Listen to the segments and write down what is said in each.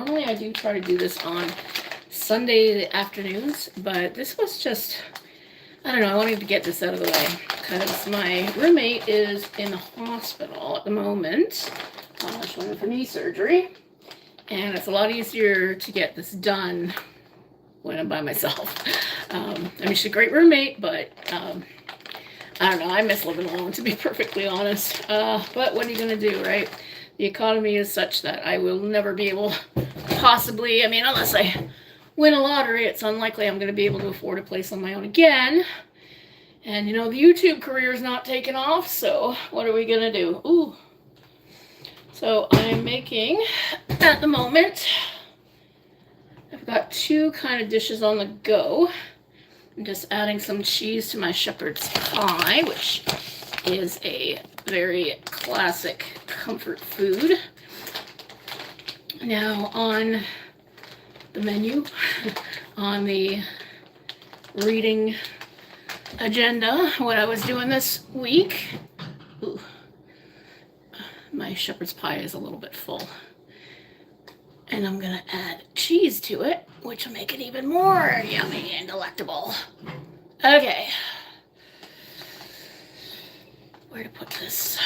Normally I do try to do this on Sunday afternoons, but this was just, I don't know, I wanted to get this out of the way because my roommate is in the hospital at the moment. She went in for knee surgery, and it's a lot easier to get this done when I'm by myself. I mean, she's a great roommate, but I don't know, I miss living alone, to be perfectly honest. But what are you going to do, right? The economy is such that I will never be able, possibly, I mean, unless I win a lottery, it's unlikely I'm going to be able to afford a place on my own again. And, you know, the YouTube career is not taking off, so what are we going to do? Ooh. So I'm making, at the moment, I've got two kind of dishes on the go. I'm just adding some cheese to my shepherd's pie, which is a very classic comfort food. Now on the menu, on the reading agenda, what I was doing this week. Ooh, my shepherd's pie is a little bit full. And I'm gonna add cheese to it, which will make it even more yummy and delectable. Okay. Where to put this?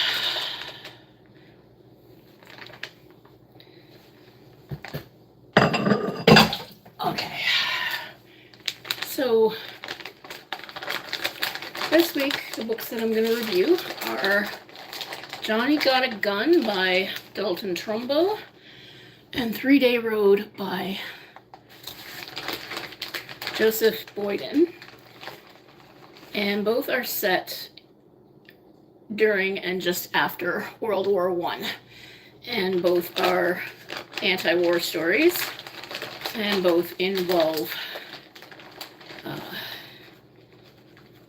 Okay. So, this week, the books that I'm going to review are Johnny Got a Gun by Dalton Trumbo and 3-Day Road by Joseph Boyden. And both are set during and just after World War I. And both are anti-war stories, and both involve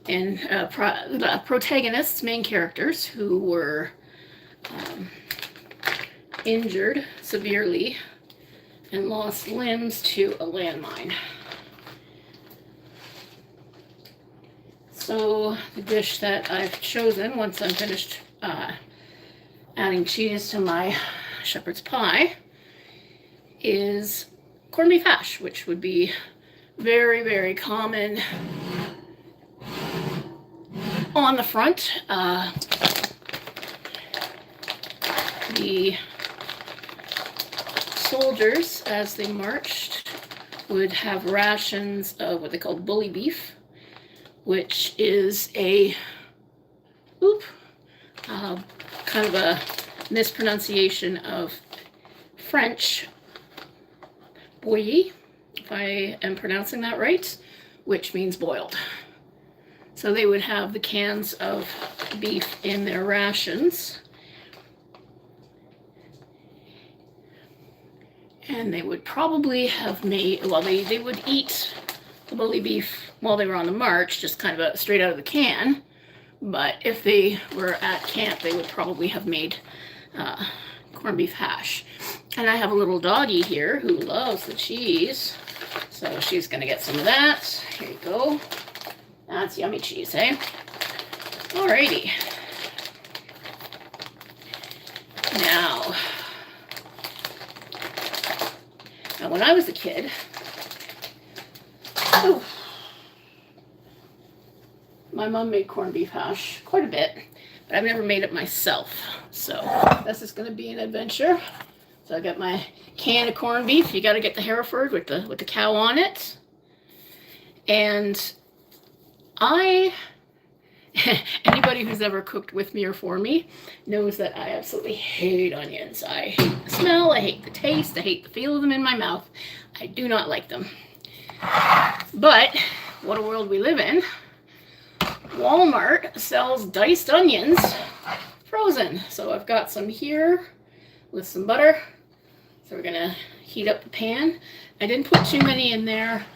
the protagonists, main characters, who were injured severely and lost limbs to a landmine. So the dish that I've chosen, once I'm finished adding cheese to my shepherd's pie, is corned beef hash, which would be very, very common on the front. The soldiers, as they marched, would have rations of what they called bully beef, which is a kind of a mispronunciation of French bouillie, if I am pronouncing that right, which means boiled. So they would have the cans of beef in their rations, and they would probably have made, well, they would eat the bully beef while they were on the march, just kind of straight out of the can. But if they were at camp, they would probably have made corned beef hash. And I have a little doggy here who loves the cheese, so she's gonna get some of that. Here you go. That's yummy cheese, eh? Alrighty. Now when I was a kid, my mom made corned beef hash quite a bit, but I've never made it myself. So this is going to be an adventure. So I got my can of corned beef. You got to get the Hereford with the cow on it. And anybody who's ever cooked with me or for me knows that I absolutely hate onions. I hate the smell, I hate the taste, I hate the feel of them in my mouth. I do not like them. But what a world we live in. Walmart sells diced onions frozen. So I've got some here with some butter. So we're gonna heat up the pan. I didn't put too many in there.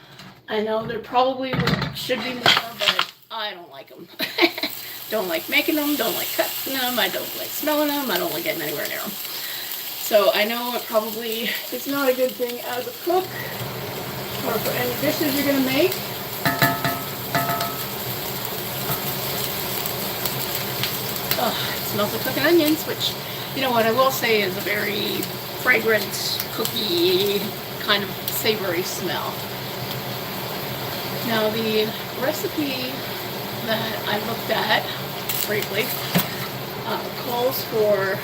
I know there probably should be more, but I don't like them. Don't like making them, don't like cutting them, I don't like smelling them, I don't like getting anywhere near them. So I know it probably is not a good thing as a cook, or for any dishes you're gonna make. Oh, it smells like cooking onions, which, you know what, I will say is a very fragrant, cookie, kind of savory smell. Now the recipe that I looked at briefly calls for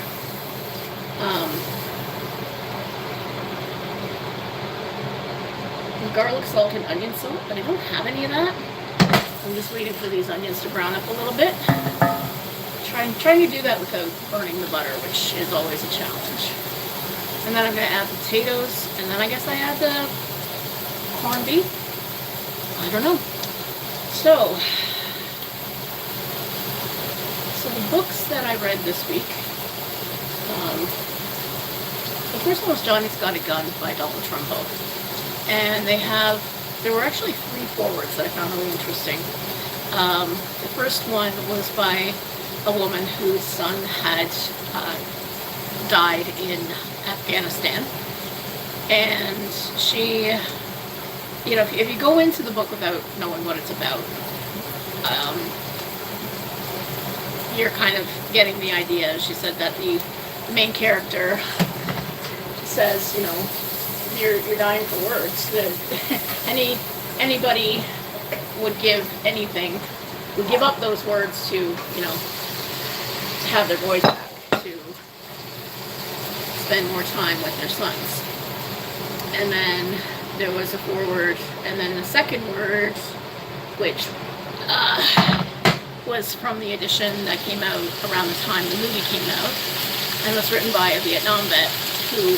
garlic, salt, and onion soap, but I don't have any of that. I'm just waiting for these onions to brown up a little bit. Trying to do that without burning the butter, which is always a challenge. And then I'm going to add potatoes, and then I guess I add the corned beef. I don't know. So the books that I read this week, the first one was Johnny's Got a Gun by Dalton Trumbo. And there were actually 3 forewords that I found really interesting. The first one was by a woman whose son had died in Afghanistan. And she, you know, if you go into the book without knowing what it's about, you're kind of getting the idea. She said that the main character says, you know, you're dying for words. Anybody would give anything, would give up those words to, you know, to have their voice back, to spend more time with their sons. And then there was a foreword, and then the second word, which was from the edition that came out around the time the movie came out, and was written by a Vietnam vet who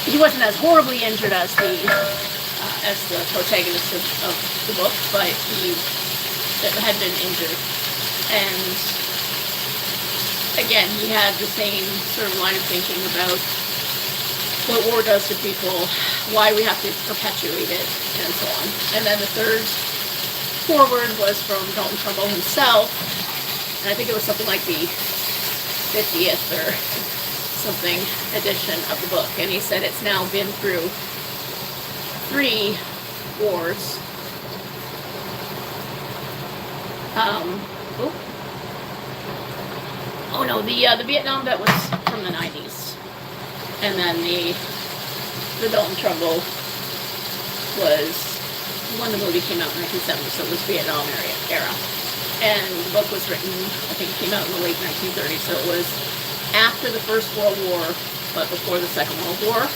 he wasn't as horribly injured as the protagonist of the book, but he had been injured. And again, he had the same sort of line of thinking about what war does to people, why we have to perpetuate it, and so on. And then the third foreword was from Dalton Trumbo himself, and I think it was something like the 50th or something edition of the book, and he said it's now been through 3 wars. Oh no, the Vietnam vet was from the 90s, and then the Dalton Trumbo was when the movie came out in 1970, so it was Vietnam era. And the book was written, I think it came out in the late 1930s, so it was after the First World War, but before the Second World War.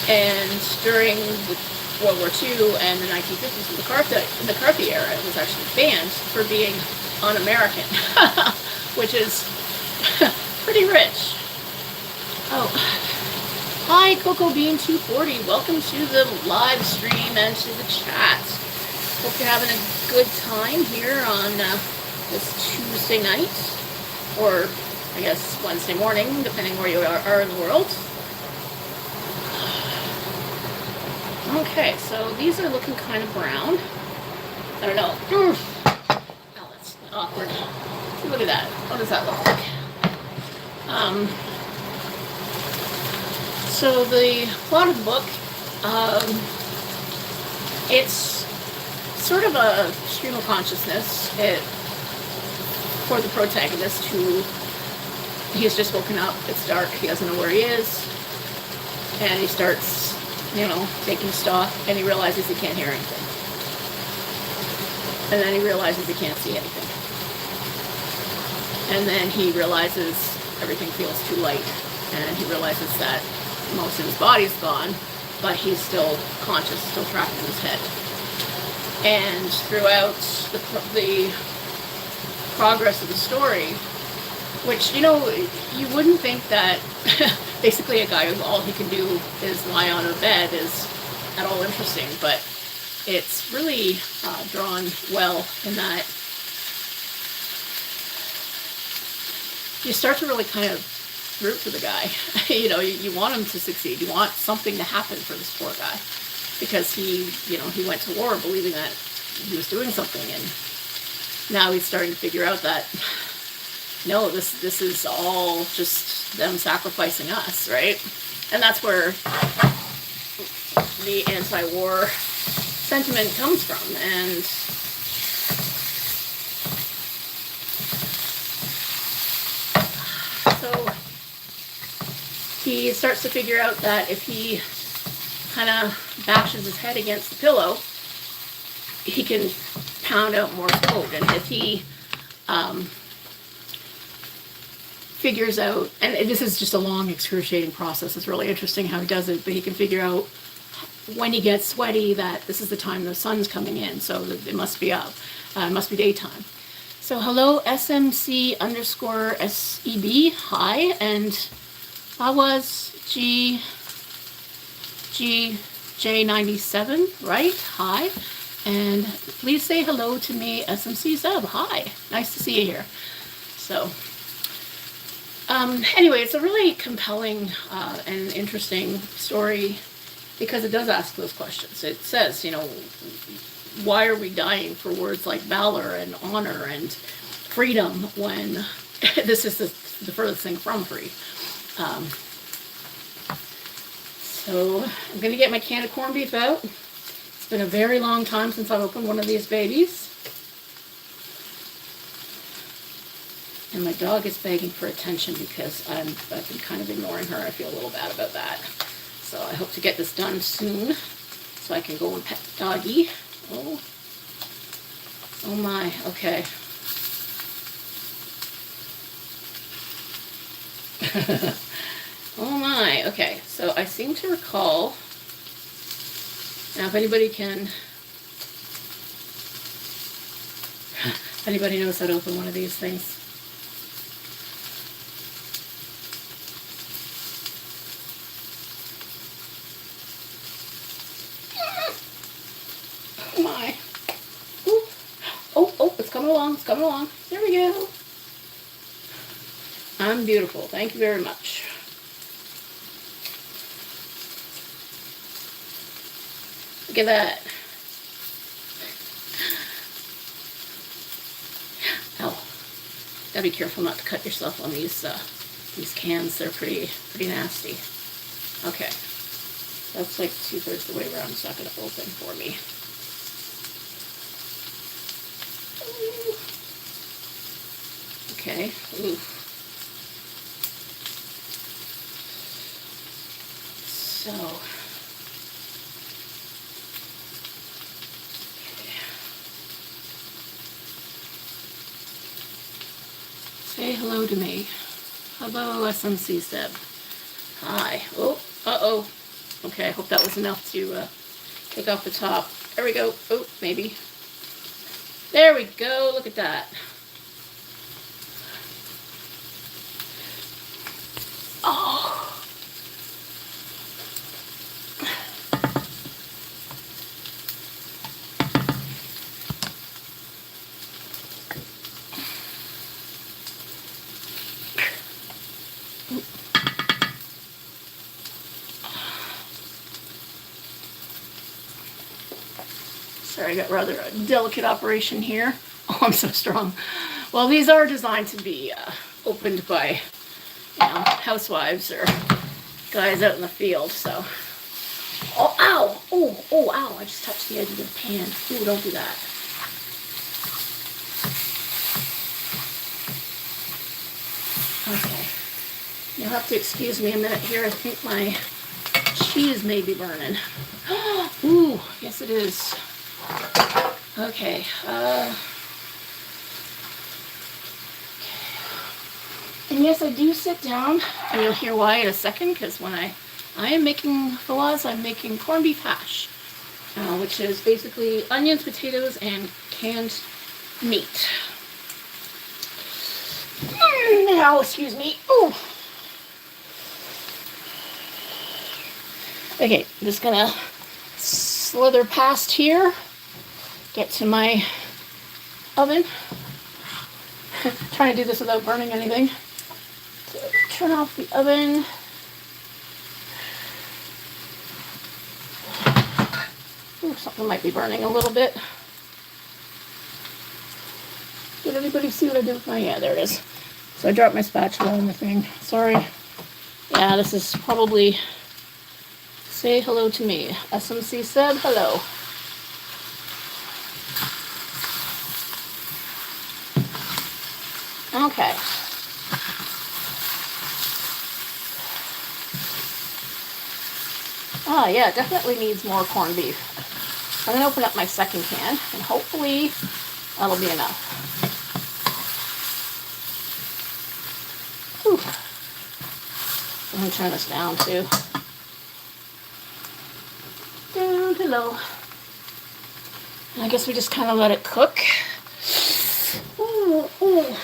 And during the World War II and the 1950s, in the McCarthy era, it was actually banned for being un-American, which is pretty rich. Oh, hi Coco Bean 240, welcome to the live stream and to the chat. Hope you're having a good time here on this Tuesday night, or I guess Wednesday morning, depending where you are in the world. Okay, so these are looking kind of brown. I don't know. Oh, that's awkward. Look at that. What does that look like? So the plot of the book, it's sort of a stream of consciousness for the protagonist, who he's just woken up, it's dark, he doesn't know where he is, and he starts, you know, taking stock, and he realizes he can't hear anything. And then he realizes he can't see anything. And then he realizes everything feels too light, and he realizes that most of his body's gone, but he's still conscious, still trapped in his head. And throughout the progress of the story, which, you know, you wouldn't think that basically a guy who all he can do is lie on a bed is at all interesting, but it's really drawn well in that you start to really kind of root for the guy. You know, you want him to succeed. You want something to happen for this poor guy, because he went to war believing that he was doing something, and now he's starting to figure out that no, this is all just them sacrificing us, right? And that's where the anti-war sentiment comes from. And so he starts to figure out that if he kind of bashes his head against the pillow, he can pound out more code. And if he figures out, and this is just a long excruciating process, it's really interesting how he does it, but he can figure out when he gets sweaty that this is the time the sun's coming in, so that it must be up, it must be daytime. So hello SMC underscore SEB, hi, and I was GJ97, right? Hi, and please say hello to me, SMC Sub, hi, nice to see you here. So anyway, it's a really compelling and interesting story because it does ask those questions. It says, you know, why are we dying for words like valor and honor and freedom when this is the furthest thing from free? So I'm going to get my can of corned beef out. It's been a very long time since I've opened one of these babies. And my dog is begging for attention because I've been kind of ignoring her. I feel a little bad about that. So I hope to get this done soon so I can go and pet the doggy. Oh, oh my, okay. Oh my, okay. So I seem to recall, now if anybody knows how to open one of these things. Oh my. Ooh. Oh, it's coming along, it's coming along. There we go. I'm beautiful, thank you very much. Look at that. Oh, gotta be careful not to cut yourself on these cans. They're pretty nasty. Okay, that's like 2/3 the way around. It's not gonna open for me. Okay. Ooh. So. Say hello to me. Hello, SMC Seb. Hi. Oh, uh-oh. Okay, I hope that was enough to take off the top. There we go. Oh, maybe. There we go. Look at that. Oh. Sorry, I got rather a delicate operation here. Oh, I'm so strong. Well, these are designed to be opened by, you know, housewives or guys out in the field, so. Oh, ow! Oh, ow! I just touched the edge of the pan. Ooh, don't do that. Okay. You'll have to excuse me a minute here. I think my cheese may be burning. Ooh, yes it is. Okay, and yes, I do sit down, and you'll hear why in a second, because when I am making fawaz, I'm making corned beef hash, which is basically onions, potatoes, and canned meat. Now, excuse me. Ooh. Okay, I'm just gonna slither past here. Get to my oven. Trying to do this without burning anything. So turn off the oven. Ooh, something might be burning a little bit. Did anybody see what I did with my, yeah, there it is. So I dropped my spatula on the thing. Sorry. Yeah, this is probably, say hello to me. SMC said hello. Okay. Oh yeah, it definitely needs more corned beef. I'm going to open up my second can, and hopefully that'll be enough. Whew. I'm going to turn this down too. Down to low. And I guess we just kind of let it cook. Ooh, ooh.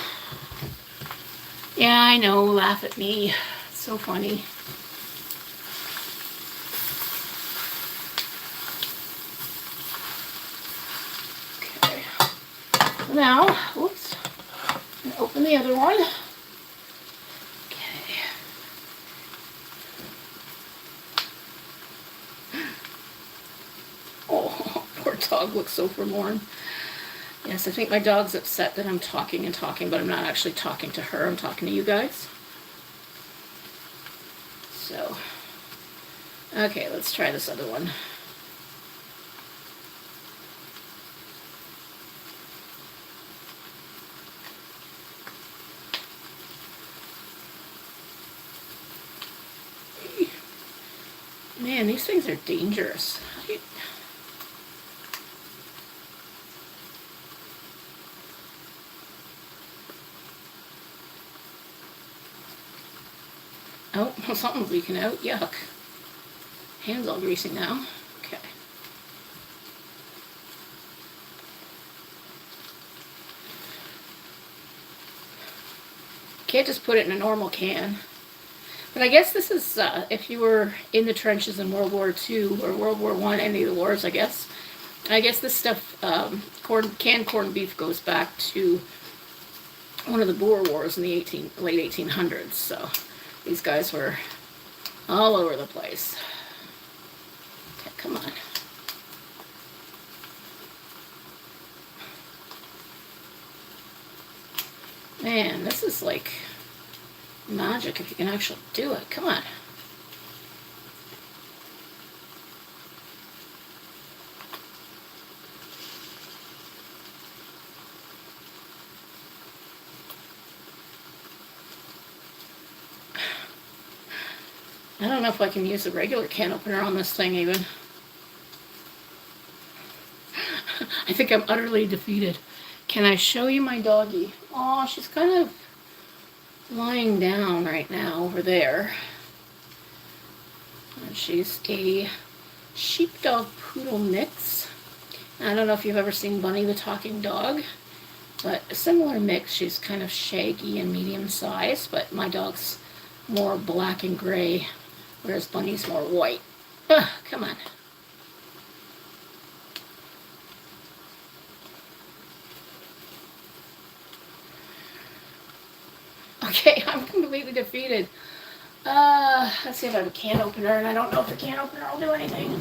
Yeah, I know, laugh at me. It's so funny. Now, whoops, open the other one. Okay. Oh, poor dog looks so forlorn. Yes, I think my dog's upset that I'm talking and talking, but I'm not actually talking to her. I'm talking to you guys. So, okay, let's try this other one. Man, these things are dangerous. Oh, something's leaking out. Yuck. Hands all greasy now. Okay. Can't just put it in a normal can. But I guess this is, if you were in the trenches in World War II or World War I, any of the wars, I guess this stuff, canned corned beef goes back to one of the Boer Wars in the late 1800s. So these guys were all over the place. Okay, come on. Man, this is like magic if you can actually do it. Come on. I don't know if I can use a regular can opener on this thing even. I think I'm utterly defeated. Can I show you my doggie? Oh, she's kind of lying down right now over there. And she's a sheepdog poodle mix. I don't know if you've ever seen Bunny the Talking Dog, but a similar mix. She's kind of shaggy and medium size, but my dog's more black and gray, whereas Bunny's more white. Ugh, come on. Okay, I'm completely defeated. Let's see if I have a can opener, and I don't know if the can opener will do anything.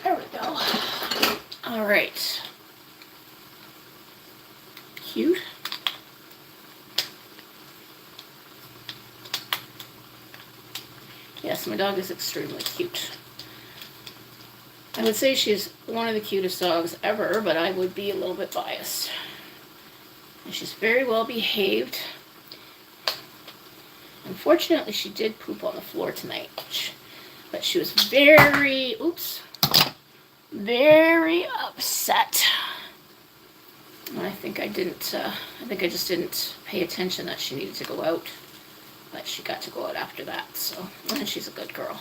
There we go. All right. Cute. Yes, my dog is extremely cute. I would say she's one of the cutest dogs ever, but I would be a little bit biased. And she's very well behaved. Unfortunately, she did poop on the floor tonight, but she was very, very upset. And I think I just didn't pay attention that she needed to go out. But she got to go out after that, so, and she's a good girl.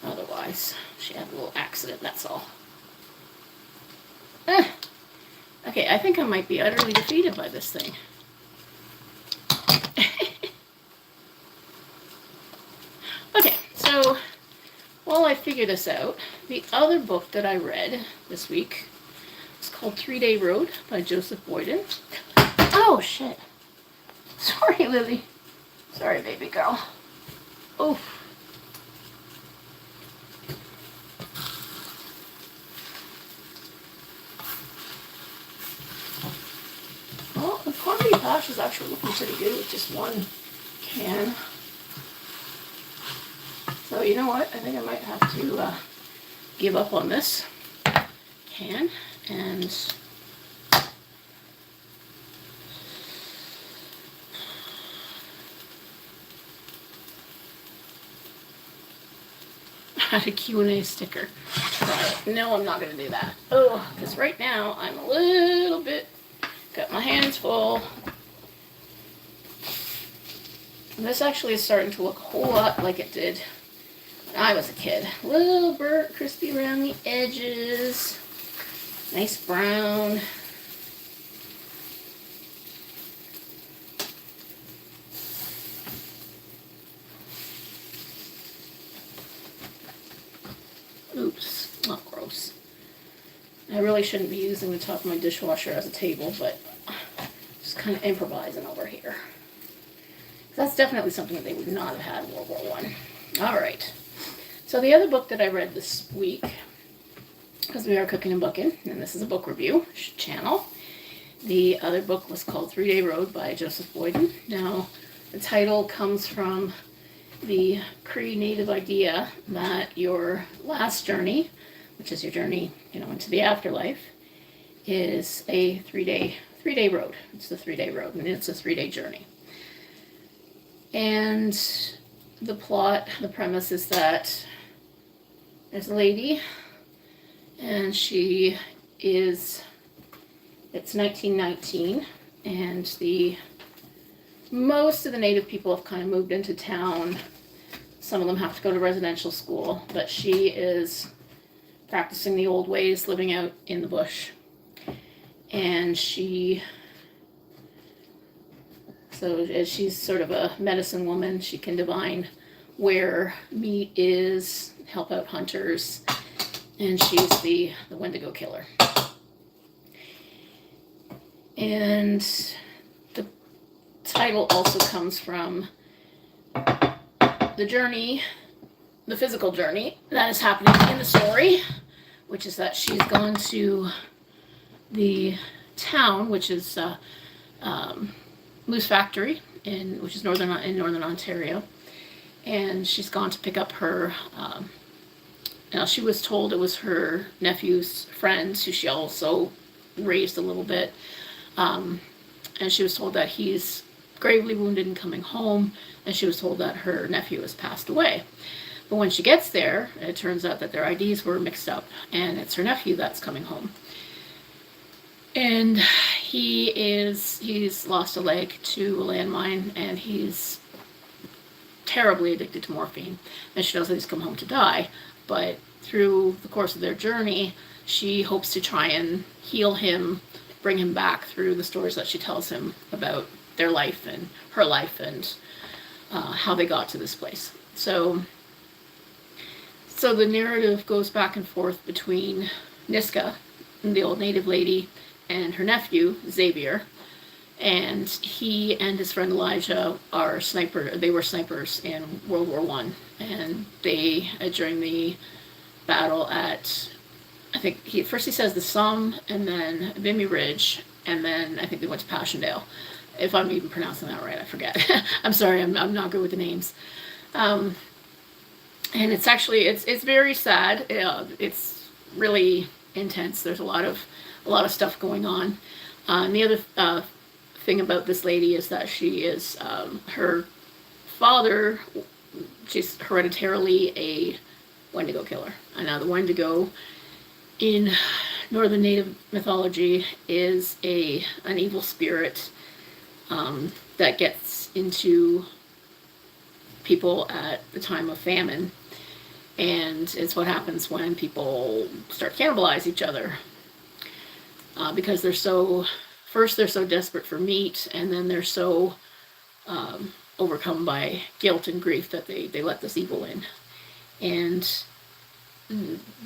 Otherwise, she had a little accident, that's all. Okay, I think I might be utterly defeated by this thing. Okay, so, while I figure this out, the other book that I read this week is called 3-Day Road by Joseph Boyden. Oh, shit. Sorry, Lily. Sorry, baby girl. Oof. Well, the corned beef hash is actually looking pretty good with just one can. So So you know what? I think I might have to give up on this can and add a Q&A sticker. Try it. No, I'm not going to do that. Oh, because right now I'm a little bit, got my hands full. And this actually is starting to look a whole lot like it did when I was a kid. A little burnt, crispy around the edges. Nice brown. Oops, not gross. I really shouldn't be using the top of my dishwasher as a table, but just kind of improvising over here. That's definitely something that they would not have had in World War I. All right. So the other book that I read this week, because we are cooking and booking, and this is a book review channel. The other book was called 3-Day Road by Joseph Boyden. Now, the title comes from the Cree Native idea that your last journey, which is your journey, into the afterlife, is a three-day road. It's the 3-day road, and it's a 3-day journey. And the plot, the premise is that there's a lady, and it's 1919, and most of the native people have kind of moved into town. Some of them have to go to residential school, but she is practicing the old ways, living out in the bush. And she's sort of a medicine woman. She can divine where meat is, help out hunters, and she's the Wendigo killer. And the title also comes from the journey, the physical journey that is happening in the story, which is that she's gone to the town, which is Moose Factory, which is in northern Ontario, and she's gone to pick up her. Now she was told it was her nephew's friend, who she also raised a little bit, and she was told that he's gravely wounded and coming home, and she was told that her nephew has passed away. But when she gets there, it turns out that their IDs were mixed up, and it's her nephew that's coming home. And he's lost a leg to a landmine, and he's terribly addicted to morphine. And she knows that he's come home to die, but through the course of their journey, she hopes to try and heal him, bring him back through the stories that she tells him about their life and her life and how they got to this place. So the narrative goes back and forth between Niska, the old native lady, and her nephew, Xavier. And he and his friend Elijah they were snipers in World War I. And they, during the battle at, I think, first he says the Somme, and then Vimy Ridge, and then I think they went to Passchendaele. If I'm even pronouncing that right, I forget. I'm sorry, I'm not good with the names. And it's actually, it's very sad. It's really intense. There's a lot of stuff going on. And the other thing about this lady is that she is, her father, she's hereditarily a Wendigo killer. And now the Wendigo in Northern Native mythology is an evil spirit that gets into people at the time of famine. And it's what happens when people start to cannibalize each other. Because they're so desperate for meat, and then they're so overcome by guilt and grief that they let this evil in. And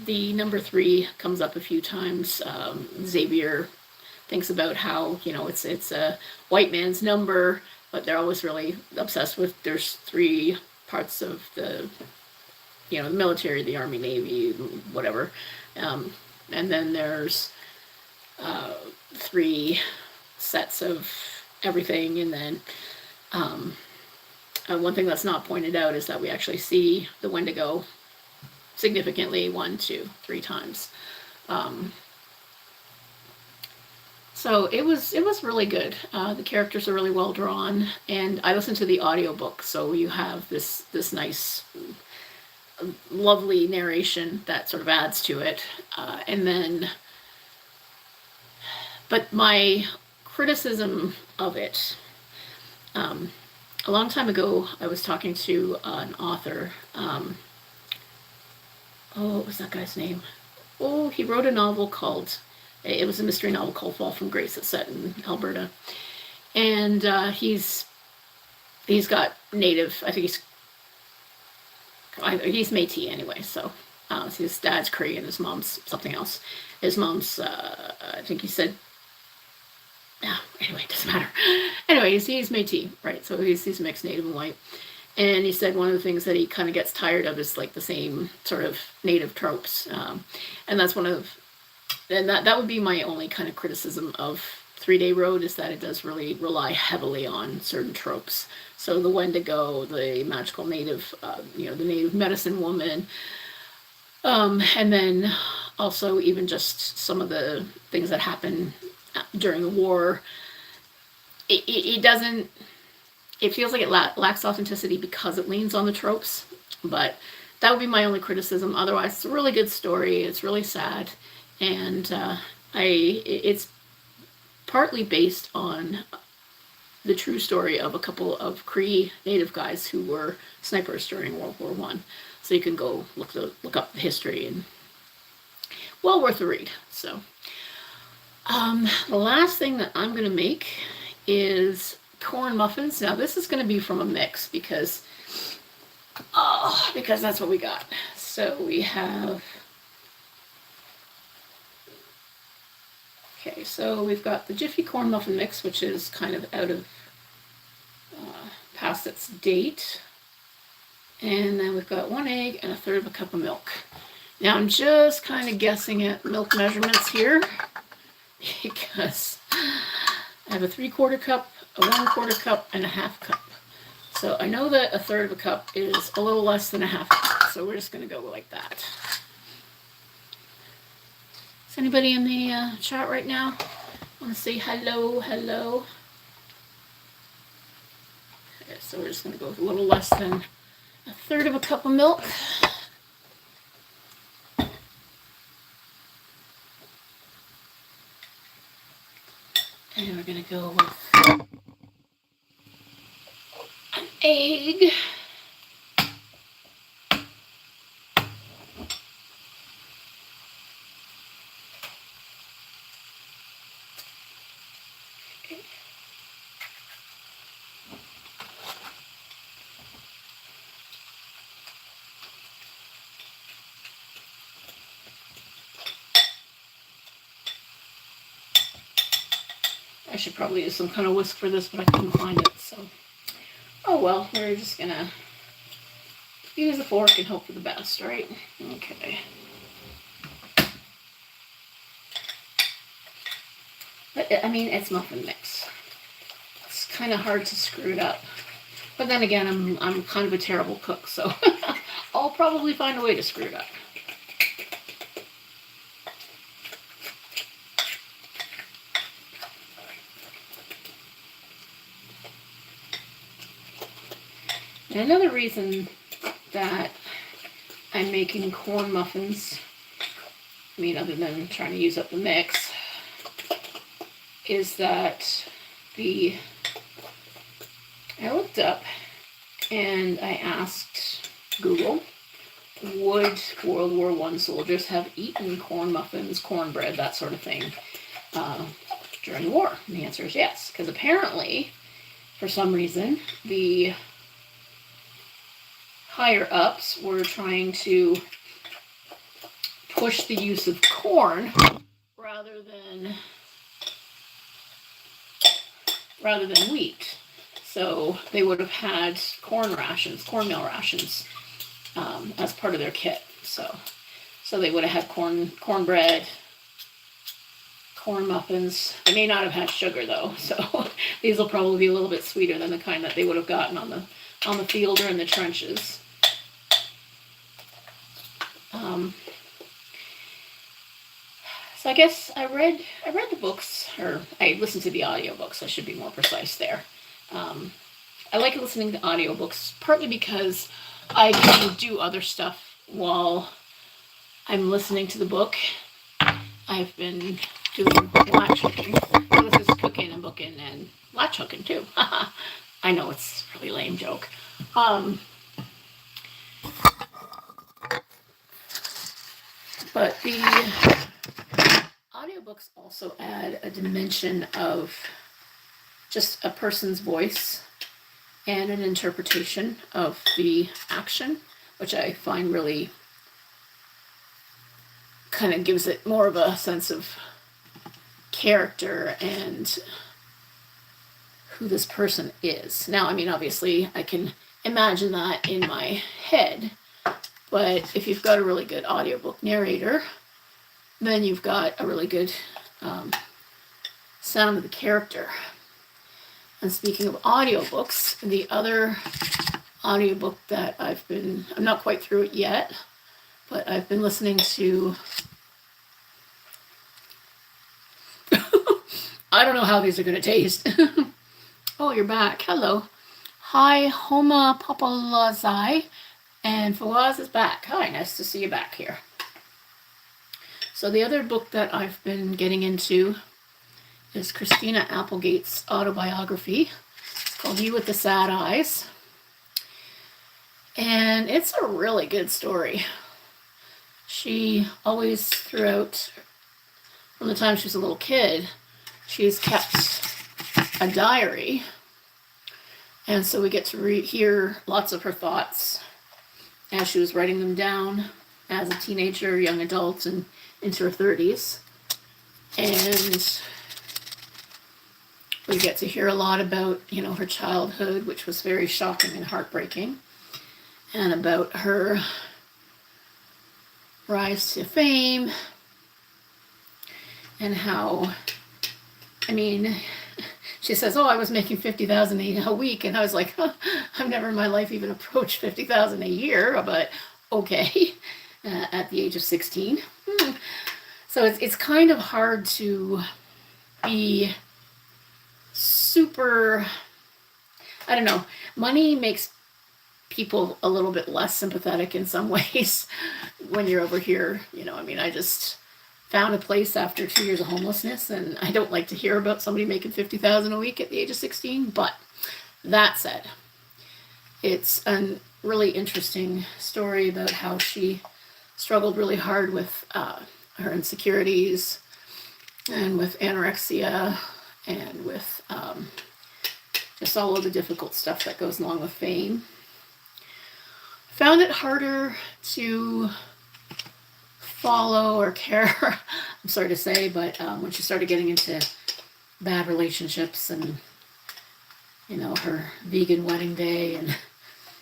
the number 3 comes up a few times. Xavier thinks about how, it's a white man's number, but they're always really obsessed with there's 3 parts of the military, the Army, Navy, whatever. And then there's 3 sets of everything, and then One thing that's not pointed out is that we actually see the Wendigo significantly 1, 2, 3 times. So it was really good. The characters are really well drawn, and I listened to the audiobook, so you have this nice, lovely narration that sort of adds to it. And then, but my criticism of it, a long time ago, I was talking to an author. What was that guy's name? Oh, he wrote a novel called, it was a mystery novel called Fall from Grace. It's set in Alberta. And he's got native, I think he's Métis anyway, so his dad's Cree and his mom's something else. His mom's, I think he said, anyway, it doesn't matter. Anyway, he's Métis, right? So he's mixed native and white. And he said one of the things that he kind of gets tired of is like the same sort of native tropes. And that's one of, and that would be my only kind of criticism of 3-Day Road, is that it does really rely heavily on certain tropes. So the Wendigo, the magical native, the native medicine woman, and then also even just some of the things that happen during the war. It doesn't, it feels like it lacks authenticity because it leans on the tropes, but that would be my only criticism. Otherwise, it's a really good story. It's really sad, and it's partly based on the true story of a couple of Cree native guys who were snipers during World War I. So you can go look up the history, and well worth a read. So the last thing that I'm going to make is corn muffins. Now this is going to be from a mix because that's what we got. So we have, okay, so we've got the Jiffy corn muffin mix, which is kind of out of past its date, and then we've got 1 egg and 1/3 of a cup of milk. Now I'm just kind of guessing at milk measurements here because I have a 3/4 cup, a 1/4 cup, and a 1/2 cup. So I know that 1/3 of a cup is a little less than a 1/2 cup, so we're just going to go like that. Is anybody in the chat right now? Want to say hello? Hello? Okay, so we're just going to go with a little less than 1/3 of a cup of milk. And we're going to go with an egg. Okay. I should probably use some kind of whisk for this, but I couldn't find it, so. Oh well, we're just gonna use a fork and hope for the best, right? Okay. But, I mean, it's muffin mix. It's kind of hard to screw it up. But then again, I'm kind of a terrible cook, so I'll probably find a way to screw it up. And another reason that I'm making corn muffins, I mean, other than trying to use up the mix, is that I looked up and I asked Google, would World War I soldiers have eaten corn muffins, cornbread, that sort of thing during the war? And the answer is yes, because apparently, for some reason, the higher ups were trying to push the use of corn rather than wheat. So they would have had cornmeal rations, as part of their kit. So they would have had cornbread, corn muffins. They may not have had sugar though, so these will probably be a little bit sweeter than the kind that they would have gotten on the on the field or in the trenches. So I guess I read the books, or I listened to the audiobooks, I should be more precise there. I like listening to audiobooks partly because I can do other stuff while I'm listening to the book. I've been doing latch hooking. So this is Cookin and Bookin and latch hooking too. I know it's a really lame joke. But the audiobooks also add a dimension of just a person's voice and an interpretation of the action, which I find really kind of gives it more of a sense of character and who this person is. Now, I mean, obviously, I can imagine that in my head, but if you've got a really good audiobook narrator, then you've got a really good sound of the character. And speaking of audiobooks, the other audiobook that I'm not quite through it yet, but I've been listening to, I don't know how these are going to taste. Oh, you're back. Hello. Hi, Homa Papalazai, and Fawaz is back. Hi, nice to see you back here. So the other book that I've been getting into is Christina Applegate's autobiography. It's called You with the Sad Eyes. And it's a really good story. She always, throughout, from the time she was a little kid, she's kept a diary. And so we get to hear lots of her thoughts as she was writing them down as a teenager, young adult, and into her 30s. And we get to hear a lot about, her childhood, which was very shocking and heartbreaking, and about her rise to fame, and how, she says, I was making $50,000 a week, and I was like, I've never in my life even approached $50,000 a year, but okay, at the age of 16. So it's kind of hard to be super, I don't know, money makes people a little bit less sympathetic in some ways when you're over here. I just found a place after 2 years of homelessness, and I don't like to hear about somebody making $50,000 a week at the age of 16. But that said, it's a really interesting story about how she struggled really hard with her insecurities, and with anorexia, and with just all of the difficult stuff that goes along with fame. Found it harder to follow or care, I'm sorry to say, but when she started getting into bad relationships and, her vegan wedding day and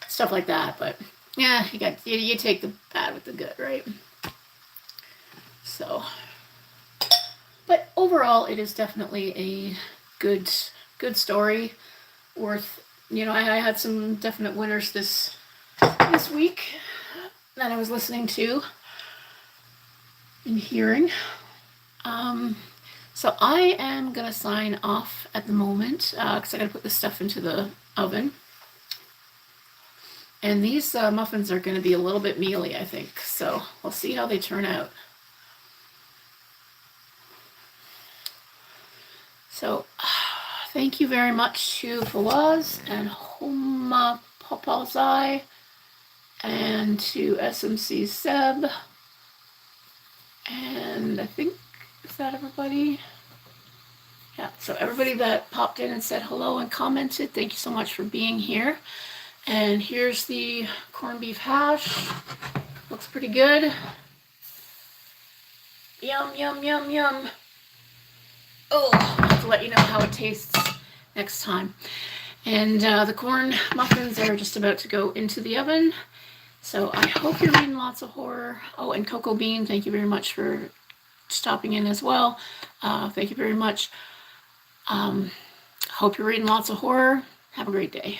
stuff like that. But yeah, you take the bad with the good, right? So, but overall, it is definitely a good story, worth, I had some definite winners this week that I was listening to and hearing. So I am gonna sign off at the moment because I gotta put this stuff into the oven. And these muffins are gonna be a little bit mealy, I think. So we'll see how they turn out. So thank you very much to Fawaz and Homa Papalzai, and to SMC Seb, and I think, is that everybody? Yeah, so everybody that popped in and said hello and commented, thank you so much for being here. And here's the corned beef hash. Looks pretty good. Yum, yum, yum, yum. Oh, I'll have to let you know how it tastes next time. And the corn muffins are just about to go into the oven. So I hope you're reading lots of horror. Oh, and Cocoa Bean, thank you very much for stopping in as well. Thank you very much. Hope you're reading lots of horror. Have a great day.